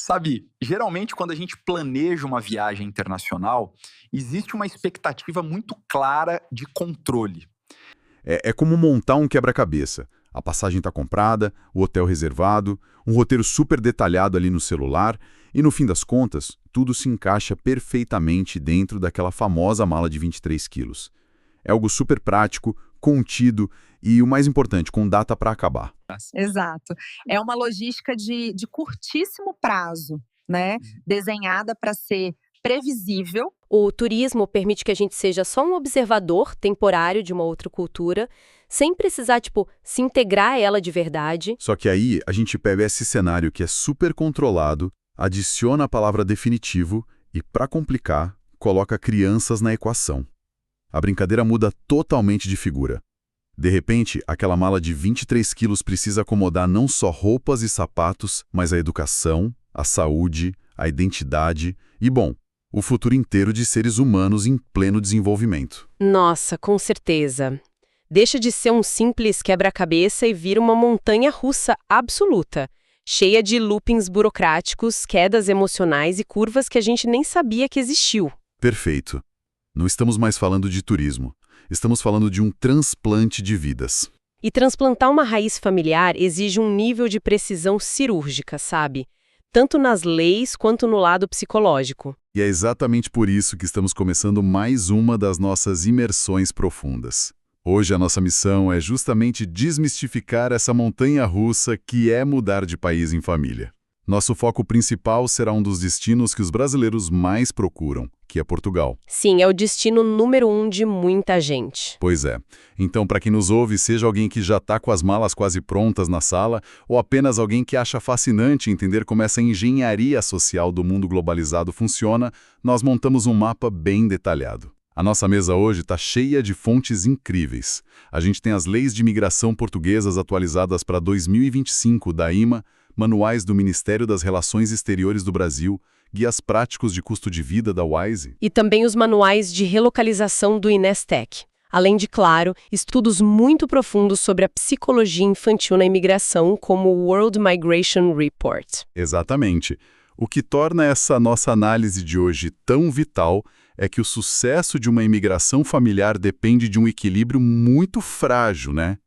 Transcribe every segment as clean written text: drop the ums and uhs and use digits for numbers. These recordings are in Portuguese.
Sabe, geralmente quando a gente planeja uma viagem internacional, existe uma expectativa muito clara de controle. É como montar um quebra-cabeça. A passagem está comprada, o hotel reservado, um roteiro super detalhado ali no celular, e no fim das contas, tudo se encaixa perfeitamente dentro daquela famosa mala de 23 quilos. É algo super prático, contido e, o mais importante, com data para acabar. Exato. É uma logística de curtíssimo prazo, né? Desenhada para ser previsível. O turismo permite que a gente seja só um observador temporário de uma outra cultura, sem precisar, se integrar a ela de verdade. Só que aí a gente pega esse cenário que é super controlado, adiciona a palavra definitivo e, para complicar, coloca crianças na equação. A brincadeira muda totalmente de figura. De repente, aquela mala de 23 quilos precisa acomodar não só roupas e sapatos, mas a educação, a saúde, a identidade e, bom, o futuro inteiro de seres humanos em pleno desenvolvimento. Nossa, com certeza. Deixa de ser um simples quebra-cabeça e vira uma montanha-russa absoluta, cheia de loopings burocráticos, quedas emocionais e curvas que a gente nem sabia que existiu. Perfeito. Não estamos mais falando de turismo. Estamos falando de um transplante de vidas. E transplantar uma raiz familiar exige um nível de precisão cirúrgica, sabe? Tanto nas leis quanto no lado psicológico. E é exatamente por isso que estamos começando mais uma das nossas imersões profundas. Hoje a nossa missão é justamente desmistificar essa montanha-russa que é mudar de país em família. Nosso foco principal será um dos destinos que os brasileiros mais procuram, que é Portugal. Sim, é o destino número 1 de muita gente. Pois é. Então, para quem nos ouve, seja alguém que já está com as malas quase prontas na sala, ou apenas alguém que acha fascinante entender como essa engenharia social do mundo globalizado funciona, nós montamos um mapa bem detalhado. A nossa mesa hoje está cheia de fontes incríveis. A gente tem as leis de imigração portuguesas atualizadas para 2025 da IMA, manuais do Ministério das Relações Exteriores do Brasil, guias práticos de custo de vida da Wise. E também os manuais de relocalização do Inestec. Além de, claro, estudos muito profundos sobre a psicologia infantil na imigração, como o World Migration Report. Exatamente. O que torna essa nossa análise de hoje tão vital é que o sucesso de uma imigração familiar depende de um equilíbrio muito frágil, né?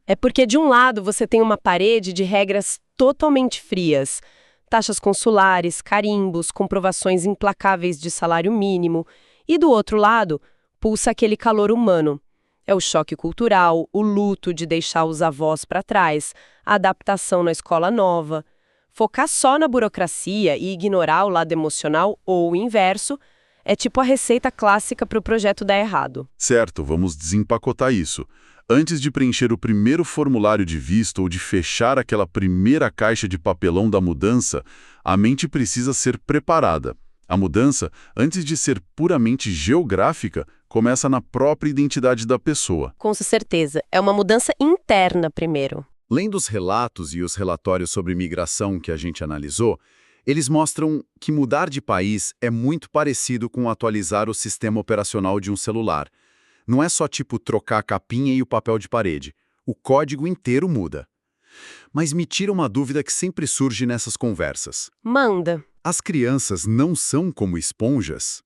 É porque, de um lado, você tem uma parede de regras totalmente frias. Taxas consulares, carimbos, comprovações implacáveis de salário mínimo. E, do outro lado, pulsa aquele calor humano. É o choque cultural, o luto de deixar os avós para trás, a adaptação na escola nova. Focar só na burocracia e ignorar o lado emocional, ou o inverso, é tipo a receita clássica para o projeto dar errado. Certo, vamos desempacotar isso. Antes de preencher o primeiro formulário de visto ou de fechar aquela primeira caixa de papelão da mudança, a mente precisa ser preparada. A mudança, antes de ser puramente geográfica, começa na própria identidade da pessoa. Com certeza, é uma mudança interna primeiro. Lendo os relatos e os relatórios sobre imigração que a gente analisou, eles mostram que mudar de país é muito parecido com atualizar o sistema operacional de um celular. Não é só trocar a capinha e o papel de parede. O código inteiro muda. Mas me tira uma dúvida que sempre surge nessas conversas. Manda. As crianças não são como esponjas?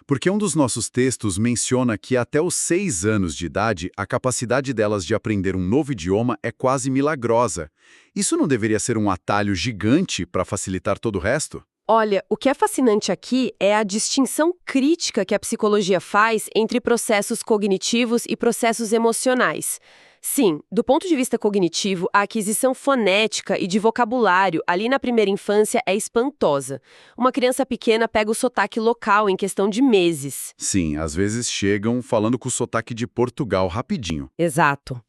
Porque um dos nossos textos menciona que até os 6 anos de idade, a capacidade delas de aprender um novo idioma é quase milagrosa. Isso não deveria ser um atalho gigante para facilitar todo o resto? Olha, o que é fascinante aqui é a distinção crítica que a psicologia faz entre processos cognitivos e processos emocionais. Sim, do ponto de vista cognitivo, a aquisição fonética e de vocabulário ali na primeira infância é espantosa. Uma criança pequena pega o sotaque local em questão de meses. Sim, às vezes chegam falando com o sotaque de Portugal rapidinho. Exato.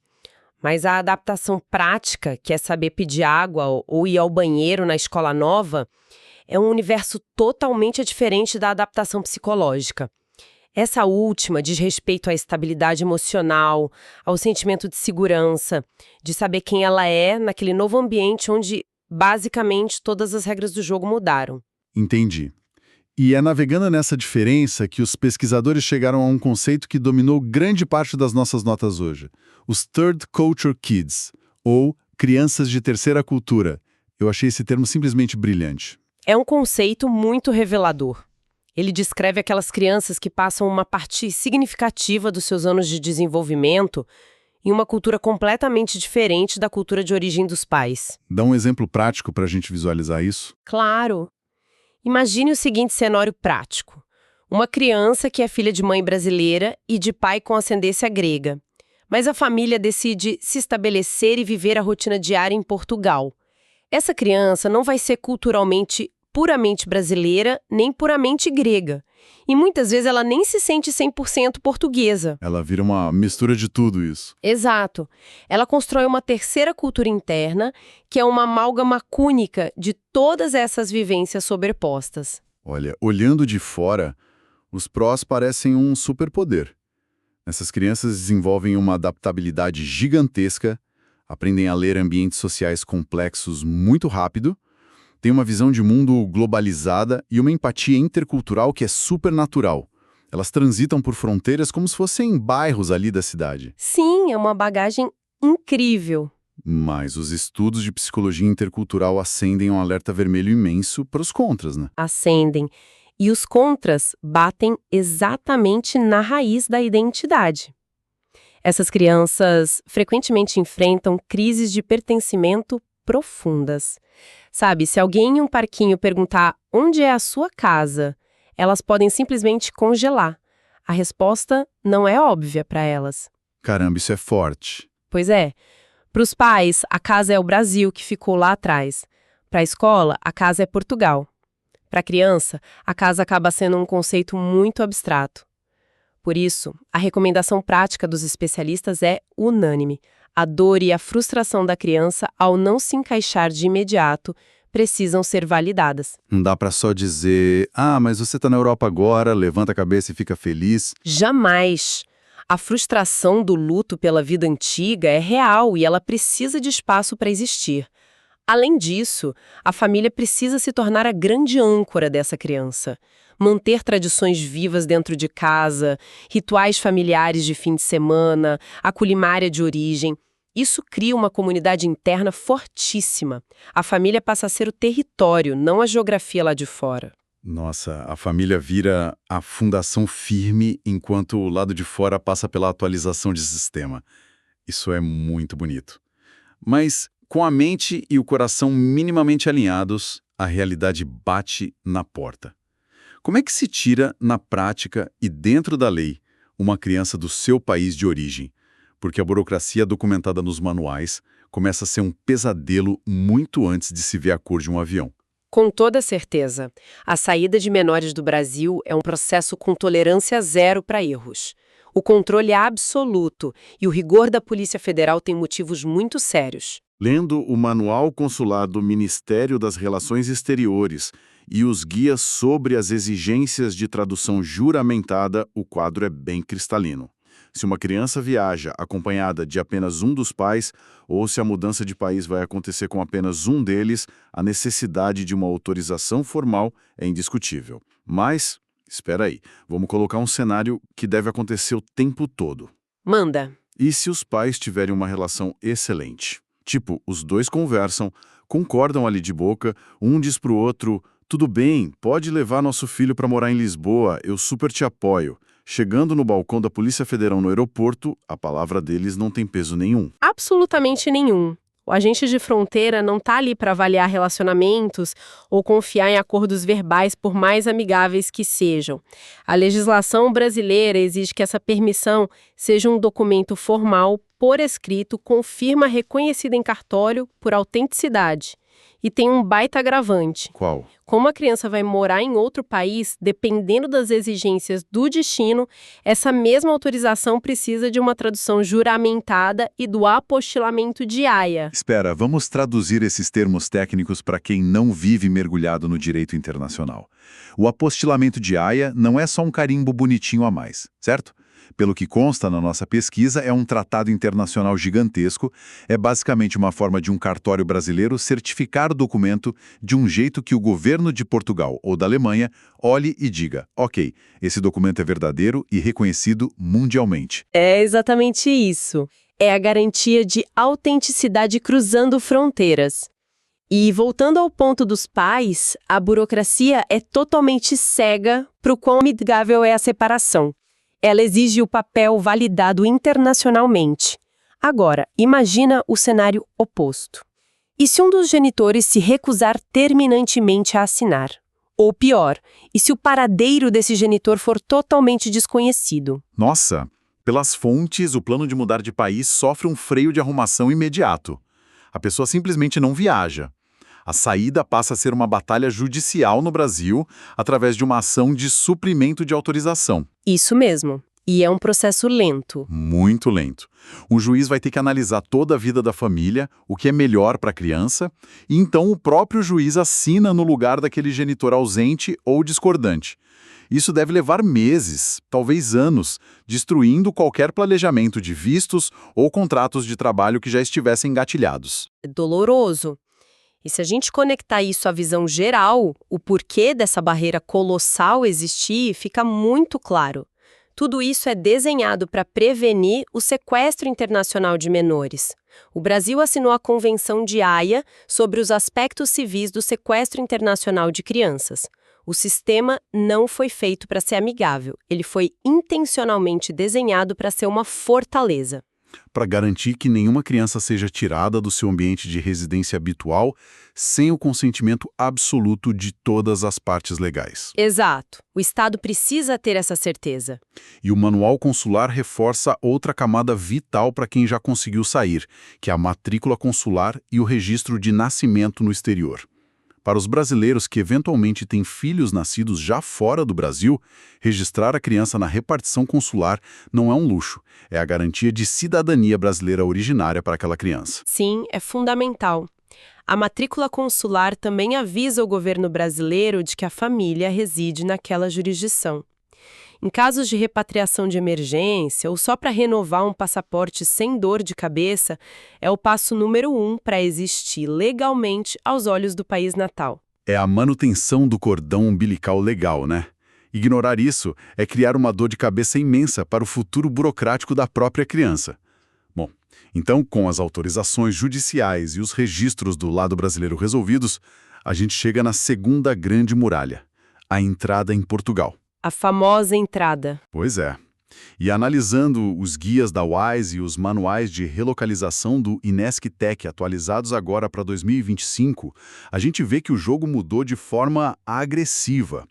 Mas a adaptação prática, que é saber pedir água ou ir ao banheiro na escola nova, é um universo totalmente diferente da adaptação psicológica. Essa última diz respeito à estabilidade emocional, ao sentimento de segurança, de saber quem ela é naquele novo ambiente onde, basicamente, todas as regras do jogo mudaram. Entendi. E é navegando nessa diferença que os pesquisadores chegaram a um conceito que dominou grande parte das nossas notas hoje. Os Third Culture Kids, ou crianças de terceira cultura. Eu achei esse termo simplesmente brilhante. É um conceito muito revelador. Ele descreve aquelas crianças que passam uma parte significativa dos seus anos de desenvolvimento em uma cultura completamente diferente da cultura de origem dos pais. Dá um exemplo prático para a gente visualizar isso? Claro! Imagine o seguinte cenário prático. Uma criança que é filha de mãe brasileira e de pai com ascendência grega. Mas a família decide se estabelecer e viver a rotina diária em Portugal. Essa criança não vai ser culturalmente puramente brasileira, nem puramente grega. E muitas vezes ela nem se sente 100% portuguesa. Ela vira uma mistura de tudo isso. Exato. Ela constrói uma terceira cultura interna, que é uma amálgama única de todas essas vivências sobrepostas. Olha, olhando de fora, os prós parecem um superpoder. Essas crianças desenvolvem uma adaptabilidade gigantesca, aprendem a ler ambientes sociais complexos muito rápido, têm uma visão de mundo globalizada e uma empatia intercultural que é supernatural. Elas transitam por fronteiras como se fossem bairros ali da cidade. Sim, é uma bagagem incrível. Mas os estudos de psicologia intercultural acendem um alerta vermelho imenso para os contras, né? Acendem. E os contras batem exatamente na raiz da identidade. Essas crianças frequentemente enfrentam crises de pertencimento profundas. Sabe, se alguém em um parquinho perguntar onde é a sua casa, elas podem simplesmente congelar. A resposta não é óbvia para elas. Caramba, isso é forte. Pois é. Para os pais, a casa é o Brasil que ficou lá atrás. Para a escola, a casa é Portugal. Para a criança, a casa acaba sendo um conceito muito abstrato. Por isso, a recomendação prática dos especialistas é unânime. A dor e a frustração da criança, ao não se encaixar de imediato, precisam ser validadas. Não dá para só dizer, mas você está na Europa agora, levanta a cabeça e fica feliz. Jamais! A frustração do luto pela vida antiga é real e ela precisa de espaço para existir. Além disso, a família precisa se tornar a grande âncora dessa criança. Manter tradições vivas dentro de casa, rituais familiares de fim de semana, a culinária de origem. Isso cria uma comunidade interna fortíssima. A família passa a ser o território, não a geografia lá de fora. Nossa, a família vira a fundação firme enquanto o lado de fora passa pela atualização de sistema. Isso é muito bonito. Mas, com a mente e o coração minimamente alinhados, a realidade bate na porta. Como é que se tira, na prática e dentro da lei, uma criança do seu país de origem? Porque a burocracia documentada nos manuais começa a ser um pesadelo muito antes de se ver a cor de um avião. Com toda certeza, a saída de menores do Brasil é um processo com tolerância zero para erros. O controle é absoluto e o rigor da Polícia Federal tem motivos muito sérios. Lendo o Manual Consular do Ministério das Relações Exteriores e os guias sobre as exigências de tradução juramentada, o quadro é bem cristalino. Se uma criança viaja acompanhada de apenas um dos pais, ou se a mudança de país vai acontecer com apenas um deles, a necessidade de uma autorização formal é indiscutível. Mas, espera aí, vamos colocar um cenário que deve acontecer o tempo todo. Manda. E se os pais tiverem uma relação excelente? Tipo, os dois conversam, concordam ali de boca, um diz pro outro, tudo bem, pode levar nosso filho para morar em Lisboa, eu super te apoio. Chegando no balcão da Polícia Federal no aeroporto, a palavra deles não tem peso nenhum. Absolutamente nenhum. O agente de fronteira não está ali para avaliar relacionamentos ou confiar em acordos verbais, por mais amigáveis que sejam. A legislação brasileira exige que essa permissão seja um documento formal, por escrito, com firma reconhecida em cartório por autenticidade. E tem um baita agravante. Qual? Como a criança vai morar em outro país, dependendo das exigências do destino, essa mesma autorização precisa de uma tradução juramentada e do apostilamento de Haia. Espera, vamos traduzir esses termos técnicos para quem não vive mergulhado no direito internacional. O apostilamento de Haia não é só um carimbo bonitinho a mais, certo? Pelo que consta na nossa pesquisa, é um tratado internacional gigantesco, é basicamente uma forma de um cartório brasileiro certificar o documento de um jeito que o governo de Portugal ou da Alemanha olhe e diga, ok, esse documento é verdadeiro e reconhecido mundialmente. É exatamente isso. É a garantia de autenticidade cruzando fronteiras. E voltando ao ponto dos pais, a burocracia é totalmente cega para o quão amigável é a separação. Ela exige o papel validado internacionalmente. Agora, imagina o cenário oposto. E se um dos genitores se recusar terminantemente a assinar? Ou pior, e se o paradeiro desse genitor for totalmente desconhecido? Nossa, pelas fontes, o plano de mudar de país sofre um freio de arrumação imediato. A pessoa simplesmente não viaja. A saída passa a ser uma batalha judicial no Brasil através de uma ação de suprimento de autorização. Isso mesmo. E é um processo lento. Muito lento. Um juiz vai ter que analisar toda a vida da família, o que é melhor para a criança, e então o próprio juiz assina no lugar daquele genitor ausente ou discordante. Isso deve levar meses, talvez anos, destruindo qualquer planejamento de vistos ou contratos de trabalho que já estivessem engatilhados. É doloroso. E se a gente conectar isso à visão geral, o porquê dessa barreira colossal existir fica muito claro. Tudo isso é desenhado para prevenir o sequestro internacional de menores. O Brasil assinou a Convenção de Haia sobre os aspectos civis do sequestro internacional de crianças. O sistema não foi feito para ser amigável, ele foi intencionalmente desenhado para ser uma fortaleza. Para garantir que nenhuma criança seja tirada do seu ambiente de residência habitual sem o consentimento absoluto de todas as partes legais. Exato. O Estado precisa ter essa certeza. E o manual consular reforça outra camada vital para quem já conseguiu sair, que é a matrícula consular e o registro de nascimento no exterior. Para os brasileiros que eventualmente têm filhos nascidos já fora do Brasil, registrar a criança na repartição consular não é um luxo, é a garantia de cidadania brasileira originária para aquela criança. Sim, é fundamental. A matrícula consular também avisa o governo brasileiro de que a família reside naquela jurisdição. Em casos de repatriação de emergência ou só para renovar um passaporte sem dor de cabeça, é o passo número 1 para existir legalmente aos olhos do país natal. É a manutenção do cordão umbilical legal, né? Ignorar isso é criar uma dor de cabeça imensa para o futuro burocrático da própria criança. Bom, então, com as autorizações judiciais e os registros do lado brasileiro resolvidos, a gente chega na segunda grande muralha, a entrada em Portugal. A famosa entrada. Pois é. E analisando os guias da WISE e os manuais de relocalização do INESC-TEC atualizados agora para 2025, a gente vê que o jogo mudou de forma agressiva.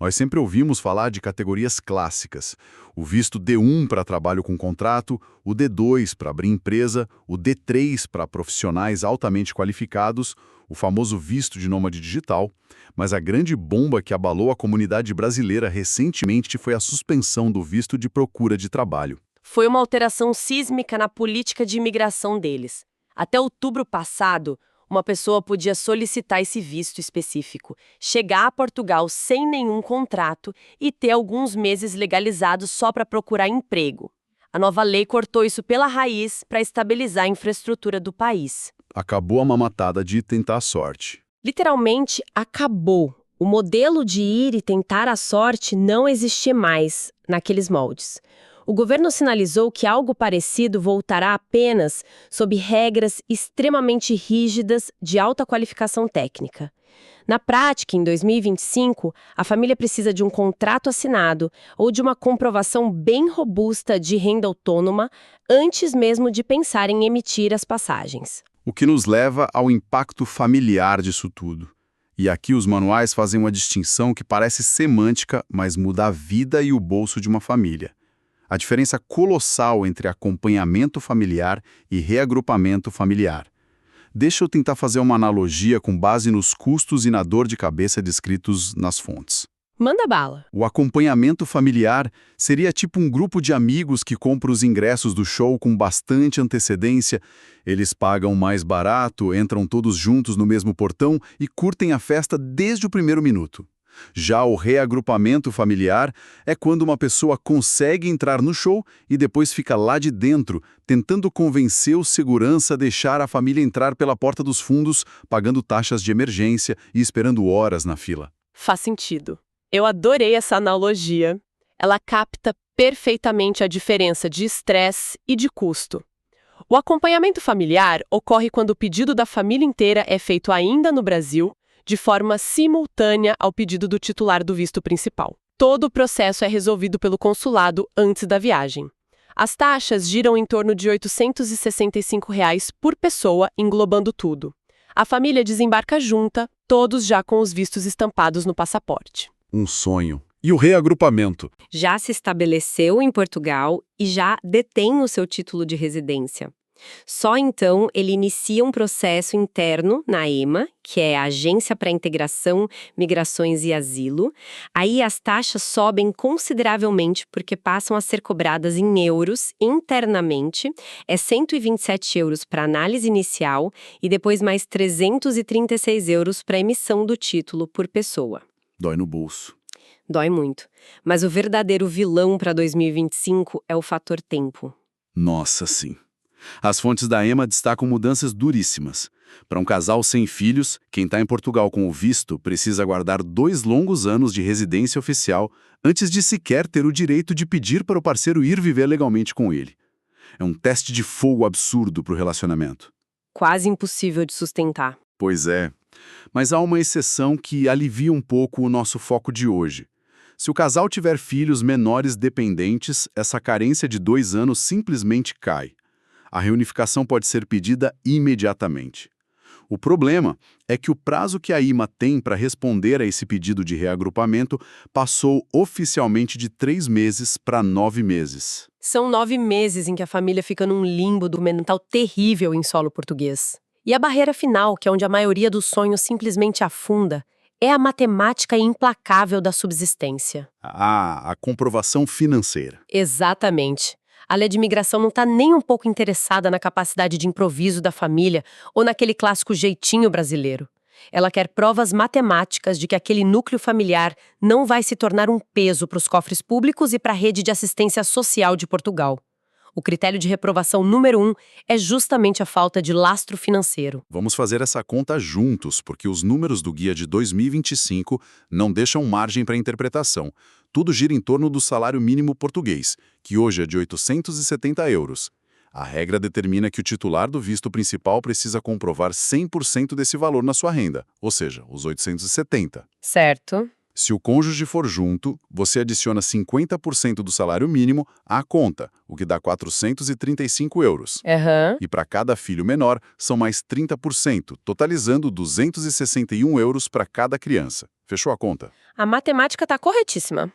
Nós sempre ouvimos falar de categorias clássicas. O visto D1 para trabalho com contrato, o D2 para abrir empresa, o D3 para profissionais altamente qualificados, o famoso visto de nômade digital. Mas a grande bomba que abalou a comunidade brasileira recentemente foi a suspensão do visto de procura de trabalho. Foi uma alteração sísmica na política de imigração deles. Até outubro passado, uma pessoa podia solicitar esse visto específico, chegar a Portugal sem nenhum contrato e ter alguns meses legalizados só para procurar emprego. A nova lei cortou isso pela raiz para estabilizar a infraestrutura do país. Acabou a mamatada de tentar a sorte. Literalmente, acabou. O modelo de ir e tentar a sorte não existia mais naqueles moldes. O governo sinalizou que algo parecido voltará apenas sob regras extremamente rígidas de alta qualificação técnica. Na prática, em 2025, a família precisa de um contrato assinado ou de uma comprovação bem robusta de renda autônoma antes mesmo de pensar em emitir as passagens. O que nos leva ao impacto familiar disso tudo. E aqui os manuais fazem uma distinção que parece semântica, mas muda a vida e o bolso de uma família. A diferença colossal entre acompanhamento familiar e reagrupamento familiar. Deixa eu tentar fazer uma analogia com base nos custos e na dor de cabeça descritos nas fontes. Manda bala. O acompanhamento familiar seria tipo um grupo de amigos que compra os ingressos do show com bastante antecedência. Eles pagam mais barato, entram todos juntos no mesmo portão e curtem a festa desde o primeiro minuto. Já o reagrupamento familiar é quando uma pessoa consegue entrar no show e depois fica lá de dentro, tentando convencer o segurança a deixar a família entrar pela porta dos fundos, pagando taxas de emergência e esperando horas na fila. Faz sentido. Eu adorei essa analogia. Ela capta perfeitamente a diferença de estresse e de custo. O acompanhamento familiar ocorre quando o pedido da família inteira é feito ainda no Brasil, de forma simultânea ao pedido do titular do visto principal. Todo o processo é resolvido pelo consulado antes da viagem. As taxas giram em torno de R$ 865 por pessoa, englobando tudo. A família desembarca junta, todos já com os vistos estampados no passaporte. Um sonho. E o reagrupamento? Já se estabeleceu em Portugal e já detém o seu título de residência. Só então ele inicia um processo interno na EMA, que é a Agência para a Integração, Migrações e Asilo. Aí as taxas sobem consideravelmente porque passam a ser cobradas em euros internamente. É 127 euros para análise inicial e depois mais 336 euros para emissão do título por pessoa. Dói no bolso. Dói muito. Mas o verdadeiro vilão para 2025 é o fator tempo. Nossa, sim. As fontes da EMA destacam mudanças duríssimas. Para um casal sem filhos, quem está em Portugal com o visto precisa aguardar 2 longos anos de residência oficial antes de sequer ter o direito de pedir para o parceiro ir viver legalmente com ele. É um teste de fogo absurdo para o relacionamento. Quase impossível de sustentar. Pois é. Mas há uma exceção que alivia um pouco o nosso foco de hoje. Se o casal tiver filhos menores dependentes, essa carência de 2 anos simplesmente cai. A reunificação pode ser pedida imediatamente. O problema é que o prazo que a IMA tem para responder a esse pedido de reagrupamento passou oficialmente de 3 meses para 9 meses. São 9 meses em que a família fica num limbo documental terrível em solo português. E a barreira final, que é onde a maioria dos sonhos simplesmente afunda, é a matemática implacável da subsistência. A comprovação financeira. Exatamente. A lei de imigração não está nem um pouco interessada na capacidade de improviso da família ou naquele clássico jeitinho brasileiro. Ela quer provas matemáticas de que aquele núcleo familiar não vai se tornar um peso para os cofres públicos e para a rede de assistência social de Portugal. O critério de reprovação número 1 é justamente a falta de lastro financeiro. Vamos fazer essa conta juntos, porque os números do guia de 2025 não deixam margem para interpretação. Tudo gira em torno do salário mínimo português, que hoje é de 870 euros. A regra determina que o titular do visto principal precisa comprovar 100% desse valor na sua renda, ou seja, os 870. Certo. Se o cônjuge for junto, você adiciona 50% do salário mínimo à conta, o que dá 435 euros. E para cada filho menor, são mais 30%, totalizando 261 euros para cada criança. Fechou a conta? A matemática está corretíssima.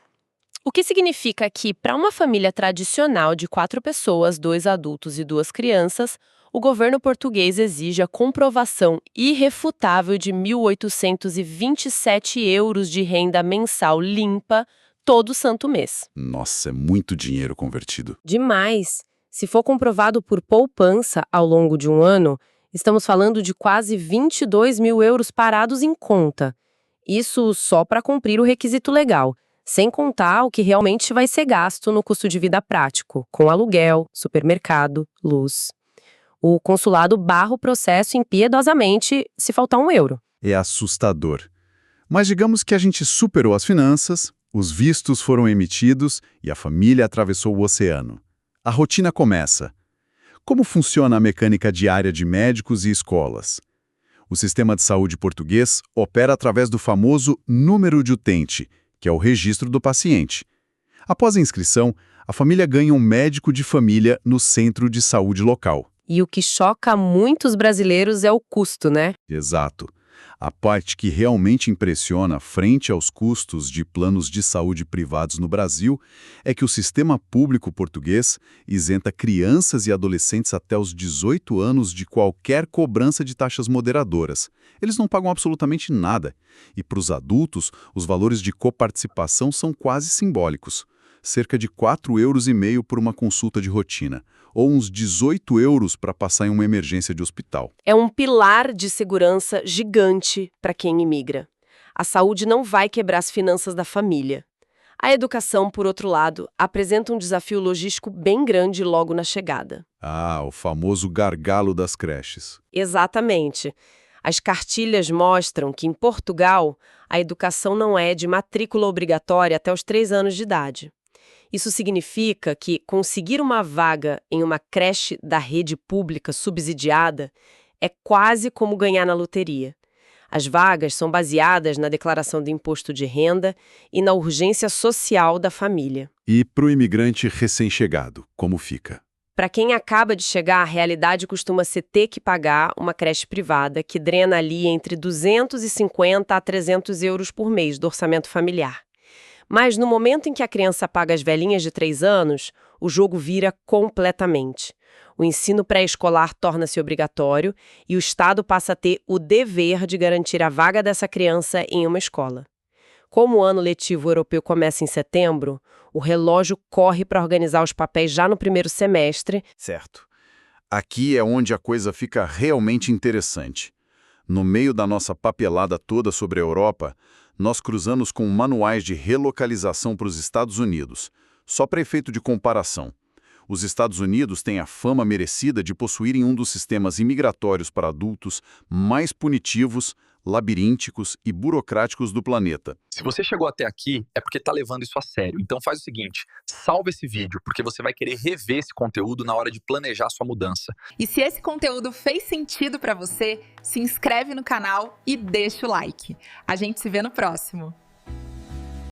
O que significa que, para uma família tradicional de 4 pessoas, 2 adultos e 2 crianças, o governo português exige a comprovação irrefutável de 1.827 euros de renda mensal limpa todo santo mês. Nossa, é muito dinheiro convertido. Demais! Se for comprovado por poupança ao longo de um ano, estamos falando de quase 22 mil euros parados em conta. Isso só para cumprir o requisito legal, sem contar o que realmente vai ser gasto no custo de vida prático, com aluguel, supermercado, luz. O consulado barra o processo impiedosamente se faltar €1. É assustador. Mas digamos que a gente superou as finanças, os vistos foram emitidos e a família atravessou o oceano. A rotina começa. Como funciona a mecânica diária de médicos e escolas? O sistema de saúde português opera através do famoso número de utente, que é o registro do paciente. Após a inscrição, a família ganha um médico de família no centro de saúde local. E o que choca muitos brasileiros é o custo, né? Exato. A parte que realmente impressiona frente aos custos de planos de saúde privados no Brasil é que o sistema público português isenta crianças e adolescentes até os 18 anos de qualquer cobrança de taxas moderadoras. Eles não pagam absolutamente nada. E para os adultos, os valores de coparticipação são quase simbólicos. Cerca de 4,5 euros por uma consulta de rotina, ou uns 18 euros para passar em uma emergência de hospital. É um pilar de segurança gigante para quem imigra. A saúde não vai quebrar as finanças da família. A educação, por outro lado, apresenta um desafio logístico bem grande logo na chegada. O famoso gargalo das creches. Exatamente. As cartilhas mostram que, em Portugal, a educação não é de matrícula obrigatória até os 3 anos de idade. Isso significa que conseguir uma vaga em uma creche da rede pública subsidiada é quase como ganhar na loteria. As vagas são baseadas na declaração do imposto de renda e na urgência social da família. E para o imigrante recém-chegado, como fica? Para quem acaba de chegar, a realidade costuma ser ter que pagar uma creche privada que drena ali entre 250 a 300 euros por mês do orçamento familiar. Mas no momento em que a criança paga as velhinhas de 3 anos, o jogo vira completamente. O ensino pré-escolar torna-se obrigatório e o Estado passa a ter o dever de garantir a vaga dessa criança em uma escola. Como o ano letivo europeu começa em setembro, o relógio corre para organizar os papéis já no primeiro semestre. Certo. Aqui é onde a coisa fica realmente interessante. No meio da nossa papelada toda sobre a Europa, nós cruzamos com manuais de relocalização para os Estados Unidos. Só para efeito de comparação. Os Estados Unidos têm a fama merecida de possuírem um dos sistemas imigratórios para adultos mais punitivos, labirínticos e burocráticos do planeta. Se você chegou até aqui, é porque está levando isso a sério. Então faz o seguinte, salva esse vídeo, porque você vai querer rever esse conteúdo na hora de planejar sua mudança. E se esse conteúdo fez sentido para você, se inscreve no canal e deixa o like. A gente se vê no próximo.